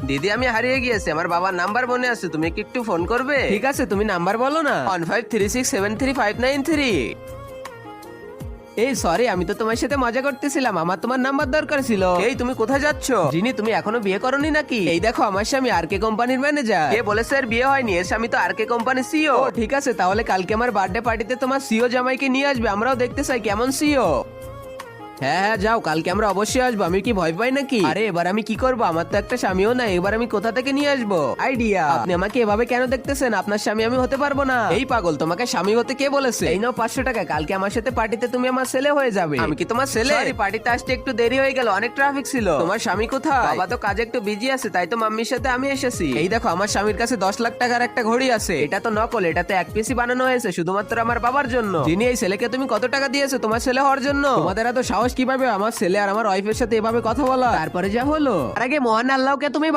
দিদি আমি হারিয়ে গিয়েছি, আমার বাবার নাম্বার মনে আছে, তুমি কি একটু ফোন করবে? ঠিক আছে, তুমি নাম্বার বলো না। 1536733593। এই সরি, আমি তো তোমার সাথে মজা করতেছিলাম, আমার তোমার নাম্বার দরকার ছিল। এই তুমি কোথায় যাচ্ছ? জিনি, তুমি এখনো বিয়ে করনি নাকি? এই দেখো, আমার স্বামী আর কে কোম্পানির ম্যানেজার। কে বলেছে এর বিয়ে হয়নি? এর স্বামী তো আর কে কোম্পানি সিও। ও ঠিক আছে, তাহলে কালকে আমার বার্থডে পার্টিতে তোমার সিও জামাইকে নিয়ে আসবে, আমরাও দেখতে চাই কেমন সিও। হ্যাঁ হ্যাঁ যাও, কালকে আমরা অবশ্যই আসবো। আমি কি ভয় পাই নাকি? আরে এবার আমি কি করবো, আমার তো একটা স্বামীও নাই, এবার আমি কোথা থেকে নিয়ে আসবো? আইডিয়া। আপনি আমাকে এভাবে কেন দেখতেছেন? আপনার স্বামী আমি হতে পারবো না। এই পাগল, তোমাকে স্বামী হতে কে বলেছে? এই নাও 500 টাকা, কালকে আমার সাথে পার্টিতে তুমি আমার ছেলে হয়ে যাবে। আমি কি তোমার ছেলে? Sorry, পার্টিতে আসতে একটু দেরি হয়ে গেল, অনেক ট্রাফিক ছিল। তোমার স্বামী কোথায়? বাবা তো কাজে একটু বিজি আছে, তাই তো মাম্মির সাথে আমি এসেছি। এই দেখো, আমার স্বামীর কাছে 10 লাখ টাকার একটা ঘড়ি আছে। এটা তো নকল, এটাতে এক পিসি বানানো হয়েছে শুধুমাত্র আমার বাবার জন্য। যিনি, এই ছেলেকে তুমি কত টাকা দিয়েছো তোমার ছেলে হওয়ার জন্য? তোমাদের এত সাহস কিভাবে আমার ছেলে আর আমার ওয়াইফের সাথে এভাবে কথা বলা? তারপরে যা হলো, তার আগে মহান আল্লাহকে তুমি